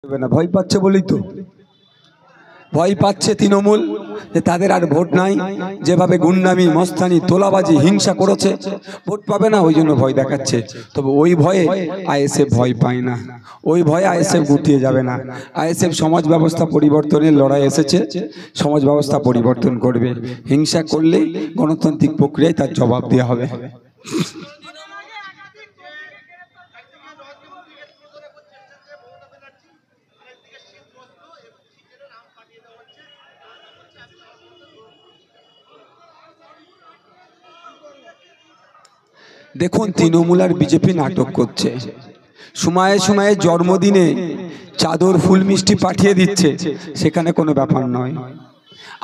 না, ভয় পাচ্ছে বলেই তো ভয় পাচ্ছে তৃণমূল যে তাদের আর ভোট নাই। যেভাবে গুন্ডামি, মস্তানি, তোলাবাজি, হিংসা করেছে, ভোট পাবে না, ওই জন্য ভয় দেখাচ্ছে। তবে ওই ভয়ে আইএসএফ ভয় পায় না, ওই ভয়ে আইএসএফ গুটিয়ে যাবে না। আইএসএফ সমাজ ব্যবস্থা পরিবর্তনের লড়াই এসেছে, সমাজ ব্যবস্থা পরিবর্তন করবে। হিংসা করলে গণতান্ত্রিক প্রক্রিয়ায় তার জবাব দেওয়া হবে। দেখুন, তৃণমূল আর বিজেপি নাটক করছে। সময়ে সময়ে জন্মদিনে চাদর, ফুল, মিষ্টি পাঠিয়ে দিচ্ছে, সেখানে কোনো ব্যাপার নয়।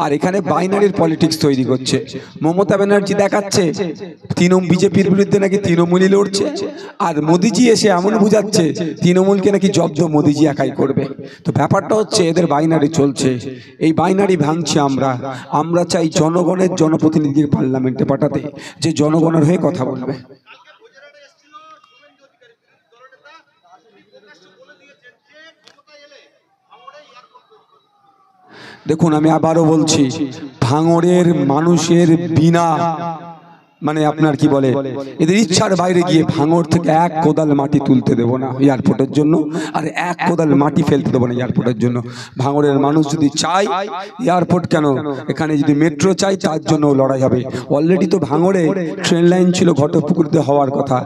আর এখানে বাইনারির পলিটিক্স তৈরি করছে। মমতা ব্যানার্জি দেখাচ্ছে বিজেপির বিরুদ্ধে নাকি তৃণমূলই লড়ছে, আর মোদিজি এসে এমন বুঝাচ্ছে তৃণমূলকে নাকি জব্দ মোদিজি একাই করবে। তো ব্যাপারটা হচ্ছে এদের বাইনারি চলছে। এই বাইনারি ভাঙছে আমরা। আমরা চাই জনগণের জনপ্রতিনিধিকে পার্লামেন্টে পাঠাতে, যে জনগণের হয়ে কথা বলবে। দেখুন, আমি আবারও বলছি, ভাঙড়ের মানুষের বিনা মানে আপনার কি বলে এদের ইচ্ছার বাইরে গিয়ে ভাঙড় থেকে এক কোদাল মাটি তুলতে দেব না এয়ারপোর্টের জন্য, আর এক কোদাল মাটি ফেলতে দেবো না এয়ারপোর্টের জন্য। ভাঙড়ের মানুষ যদি চায় এয়ারপোর্ট কেন, এখানে যদি মেট্রো চাই, তার জন্য লড়াই হবে। অলরেডি তো ভাঙড়ে ট্রেন লাইন ছিল ঘটপুকুরতে হওয়ার কথা।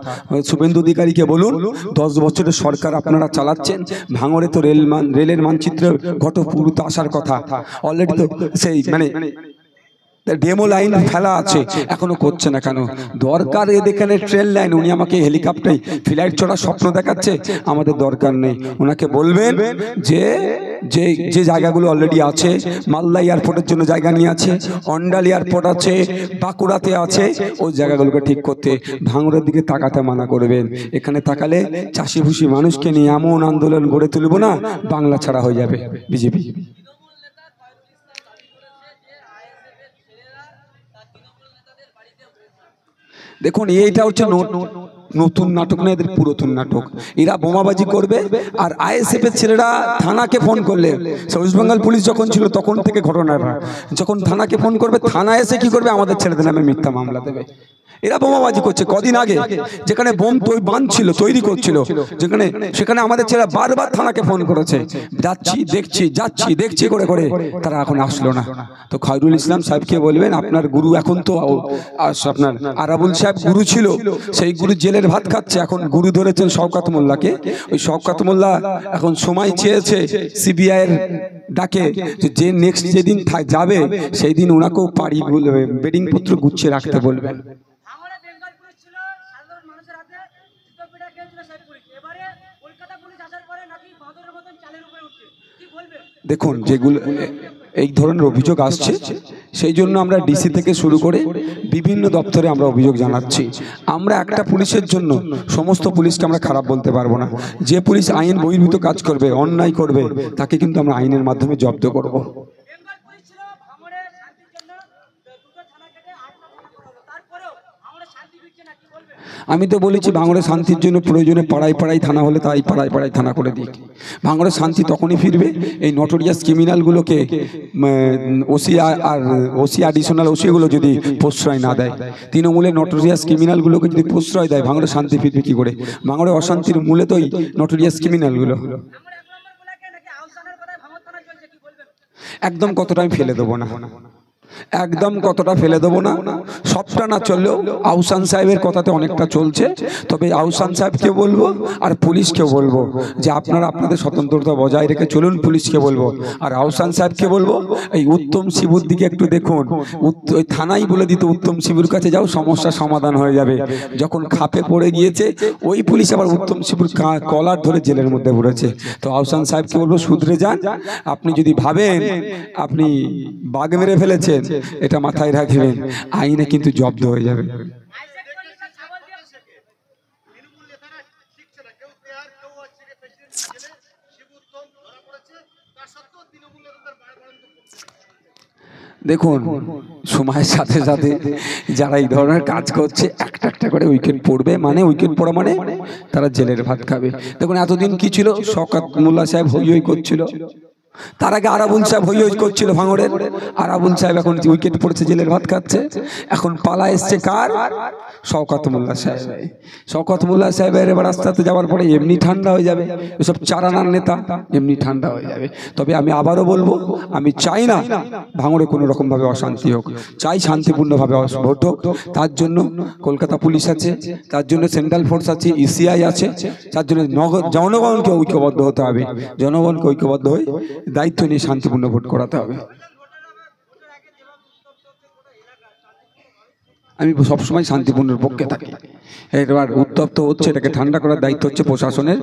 শুভেন্দু অধিকারীকে বলুন, 10 বছরের সরকার আপনারা চালাচ্ছেন, ভাঙড়ে তো রেলের মানচিত্রে ঘটপুকুরতে আসার কথা। অলরেডি তো সেই মানে ডেমো লাইন ফেলা আছে, এখনো করছে না কেন? দরকার এখানে ট্রেন লাইন। উনি আমাকে হেলিকপ্টারে ফ্লাইট চড়ার স্বপ্ন দেখাচ্ছে, আমাদের দরকার নেই। ওনাকে বলবেন যে যে যে জায়গাগুলো অলরেডি আছে, মালদা এয়ারপোর্টের জন্য জায়গা নিয়ে আছে, অন্ডাল এয়ারপোর্ট আছে, বাঁকুড়াতে আছে, ওই জায়গাগুলোকে ঠিক করতে। ভাঙড়ের দিকে তাকাতে মানা করবেন। এখানে তাকালে চাষি ভুষি মানুষকে নিয়ে এমন আন্দোলন গড়ে তুলব না, বাংলা ছাড়া হয়ে যাবে বিজেপি। দেখুন, এইটা হচ্ছে নতুন নাটক না, এদের পুরাতন নাটক। এরা বোমাবাজি করবে, আর আইএসএফ এর ছেলেরা থানাকে ফোন করলে, ওয়েস্ট বেঙ্গল পুলিশ যখন ছিল তখন থেকে ঘটনাটা, যখন থানাকে ফোন করবে, থানা এসে কি করবে, আমাদের ছেলেদের নামে মিথ্যা মামলা দেবে। এরা বোমাবাজি করছে। কদিন আগে যেখানে বোম বাঁধছিল, তৈরি করছিল, যেখানে সেখানে আমাদের ছেলেরা বারবার থানাকে ফোন করেছে, যাচ্ছি দেখছি, যাচ্ছি দেখছি করে করে, তারা এখন আসলো না। তো খয়রুল ইসলাম সাহেবকে বলবেন, আপনার গুরু এখন তো আপনার আরাবুল সাহেব গুরু ছিল, সেই গুরু জেলের ভাত খাচ্ছে, এখন গুরু ধরেছেন শওকত মোল্লাকে। ওই শওকত মোল্লা এখন সময় চেয়েছে সিবিআই এর ডাকে, যে নেক্সট যেদিন যাবে সেই দিন ওনাকেও পাড়ি বেডিং পত্র গুছিয়ে রাখতে বলবেন। দেখুন, যেগুলো এই ধরনের অভিযোগ আসছে, সেই জন্য আমরা ডিসি থেকে শুরু করে বিভিন্ন দপ্তরে আমরা অভিযোগ জানাচ্ছি। আমরা একটা পুলিশের জন্য সমস্ত পুলিশকে আমরা খারাপ বলতে পারবো না। যে পুলিশ আইন বহির্ভূত কাজ করবে, অন্যায় করবে, তাকে কিন্তু আমরা আইনের মাধ্যমে জব্দ করব। আমি তো বলেছি, ভাঙড়ে শান্তির জন্য প্রয়োজনে পাড়ায় পাড়ায় থানা হলে তাই পাড়ায় পাড়ায় থানা করে দিই। ভাঙড়ে শান্তি তখনই ফিরবে এই নটোরিয়াস ক্রিমিনালগুলোকে ওসি আর ওসি অ্যাডিশনাল ওসিগুলো যদি প্রশ্রয় না দেয়। তৃণমূলের নটোরিয়াস ক্রিমিনালগুলোকে যদি প্রশ্রয় দেয়, ভাঙড়ে শান্তি ফিরবে কি করে? ভাঙড়ে অশান্তির মূলে তো নটোরিয়াস ক্রিমিনালগুলো। একদম কতটা আমি ফেলে দেবো না, একদম কতটা ফেলে দেবো না। সবটা না চললেও আহসান সাহেবের কথাতে অনেকটা চলছে। তবে আহসান সাহেবকে বলবো আর পুলিশকে বলবো যে আপনারা আপনাদের স্বতন্ত্রতা বজায় রেখে চলুন। পুলিশকে বলবো আর আহসান সাহেবকে বলবো, এই উত্তম শিবুর দিকে একটু দেখুন। ওই থানাই বলে দিত উত্তম শিবুর কাছে যাও, সমস্যা সমাধান হয়ে যাবে। যখন খাপে পড়ে গিয়েছে, ওই পুলিশ আবার উত্তম শিবুর কলার ধরে জেলের মধ্যে পড়েছে। তো আহসান সাহেবকে বলবো, শুধরে যান। আপনি যদি ভাবেন আপনি বাঘ মেরে ফেলেছেন, এটা মাথায় রাখবেন, আইনে কিন্তু জব্দ হয়ে যাবে। দেখুন সময়ের সাথে সাথে যারা এই ধরনের কাজ করছে একটা একটা করে উইকেট পড়বে, মানে উইকেট পড়া মানে তারা জেলের ভাত খাবে। দেখুন এতদিন কি ছিল, শওকত মোল্লা সাহেব হই হই করছিল, তার আগে আরাবুল সাহেব হই হই করছিল ভাঙড়ের, আরাবুল সাহেব এখন উইকেট পড়েছে জেলের ভাত খাচ্ছে। এখন পালা এসছে কার? শওকত মোল্লা সাহেব। শওকত মোল্লা সাহেবের এবার আস্তে আস্তে যাওয়ার পরে এমনি ঠান্ডা হয়ে যাবে, এসব চারানার নেতা এমনি ঠান্ডা হয়ে যাবে। তবে আমি আবারও বলবো, আমি চাই না ভাঙড়ে কোনো রকম ভাবে অশান্তি হোক, চাই শান্তিপূর্ণভাবে ভোট হোক। তার জন্য কলকাতা পুলিশ আছে, তার জন্য সেন্ট্রাল ফোর্স আছে, ইসিআই আছে, তার জন্য জনগণকে ঐক্যবদ্ধ হতে হবে, জনগণকে ঐক্যবদ্ধ হয়ে দায়িত্ব নিয়ে শান্তিপূর্ণ ভোট করাতে হবে। আমি সবসময় শান্তিপূর্ণের পক্ষে থাকি। এবার উত্তপ্ত হচ্ছে, এটাকে ঠান্ডা করার দায়িত্ব হচ্ছে প্রশাসনের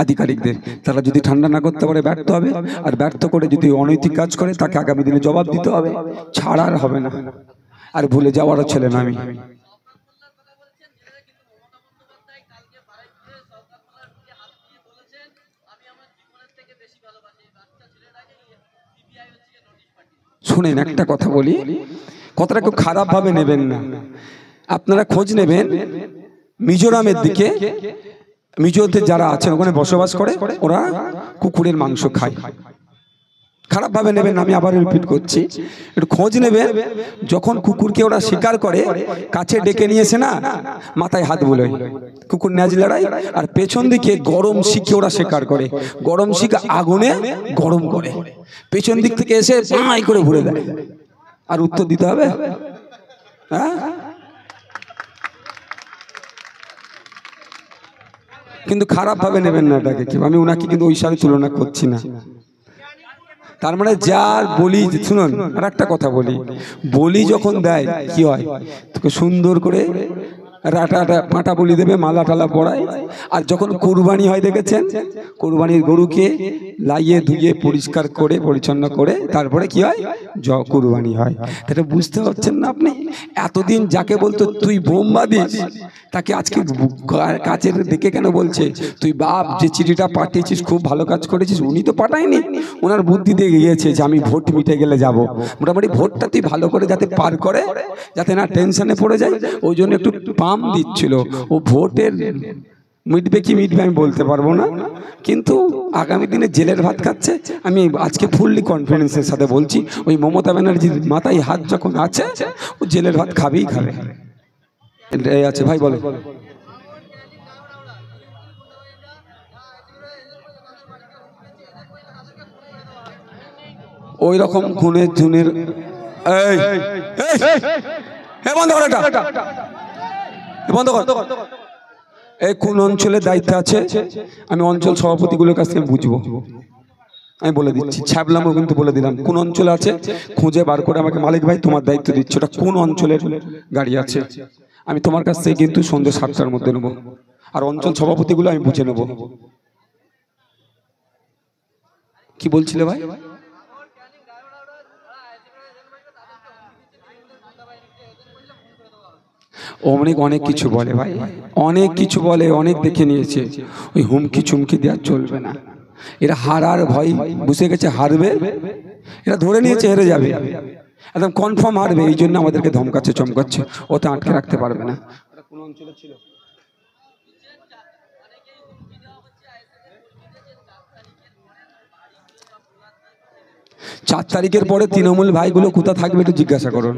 আধিকারিকদের। তারা যদি ঠান্ডা না করতে পারে ব্যর্থ হবে, আর ব্যর্থ করে যদি অনৈতিক কাজ করে তাকে আগামী দিনে জবাব দিতে হবে, ছাড়ার হবে না। আর ভুলে যাওয়ারও ছেলে না আমি। শুনেন একটা কথা বলি, কথাটা খুব খারাপ ভাবে নেবেন না। আপনারা খোঁজ নেবেন মিজোরামের দিকে, মিজোতে যারা আছেন ওখানে বসবাস করে, ওরা কুকুরের মাংস খায়। খারাপ ভাবে নেবেন, আমি আবার রিপিট করছি, একটু খোঁজ নেবেন। যখন কুকুরকে ওরা শিকার করে, কাছে ডেকে নিয়েছে না, মাথায় হাত বুলোয়, কুকুর ন্যাজ লড়াই, আর পেছন দিকে গরম শিখে ওরা শিকার করে, গরম শিখ আগুনে গরম করে, পেছন দিক থেকে এসে পাই করে ঘুরে দেয়। আর উত্তর দিতে হবে, হ্যাঁ? কিন্তু খারাপ ভাবে নেবেন না এটাকে, আমি ওনাকে কিন্তু ওই সাথে তুলনা করছি না। তার মানে যার বলি, শুনুন আর একটা কথা বলি, বলি যখন দেয় কি হয়, তোকে সুন্দর করে পাটা বলি দেবে, মালা টালা পড়ায়। আর যখন কুরবানি হয় দেখেছেন, কুরবানির গরুকে লাইয়ে ধুয়ে পরিষ্কার করে পরিচ্ছন্ন করে তারপরে কি হয়, কুরবানি হয়। এটা বুঝতে পারছেন না আপনি? এতদিন যাকে বলতো তুই বোম্বা দিস, তাকে আজকে কাছের দিকে কেন বলছে তুই বাপ, যে চিঠিটা পাঠিয়েছিস খুব ভালো কাজ করেছিস। উনি তো পাঠায়নি, ওনার বুদ্ধি দিয়ে গিয়েছে যে আমি ভোট মিটে গেলে যাব। মোটামুটি ভোটটা তুই ভালো করে যাতে পার করে, যাতে না টেনশনে পড়ে যায়, ওই জন্য একটু পাম দিচ্ছিল। ও ভোটের মিটবে কি মিটবে আমি বলতে পারবো না, কিন্তু আগামী দিনে জেলের ভাত খাচ্ছে। আমি আজকে ফুললি কনফিডেন্সের সাথে বলছি, ওই মমতা ব্যানার্জির মাথায় হাত যখন আছে, ও জেলের ভাত খাবেই খাবে। আছে ভাই বলো। ওই রকম খুনের ধুনের বন্ধ কর, বন্ধ কর। এই কোন অঞ্চলের দায়িত্ব আছে আমি অঞ্চল সভাপতিগুলোর কাছ থেকে বুঝবো, আমি বলে দিচ্ছি। ছ্যাবলামও কিন্তু বলে দিলাম, কোন অঞ্চলে আছে খুঁজে বার করে আমাকে মালিক ভাই তোমার দায়িত্ব দিচ্ছি, ওটা কোন অঞ্চলের গাড়ি আছে আমি তোমার কাছ থেকে কিন্তু সন্ধ্যে 7টার মধ্যে নেবো। আর অঞ্চল সভাপতিগুলো আমি বুঝে নেবো। কি বলছিলে ভাই? অনেক কিছু বলে ভাই, অনেক কিছু বলে, অনেক দেখে নিয়েছে। ওই হুমকি চুমকি দেওয়া চলবে না। এরা হারার ভয় বুঝে গেছে, হারবে, এরা ধরে নিয়েছে হেরে যাবে, একদম কনফার্ম হারবে। এই জন্য আমাদেরকে ধমকাচ্ছে চমকাচ্ছে, ওতে আটকে রাখতে পারবে না। কোন অঞ্চলে ছিল? চার তারিখের পরে তৃণমূল ভাইগুলো কোথা থাকবে একটু জিজ্ঞাসা করুন।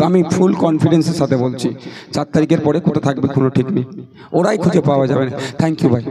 আমি ফুল কনফিডেন্সের সাথে বলছি, 4 তারিখের পরে কোথা থাকবে কোনো ঠিক নেই, ওরাই খুঁজে পাওয়া যাবে না। থ্যাংক ইউ ভাই।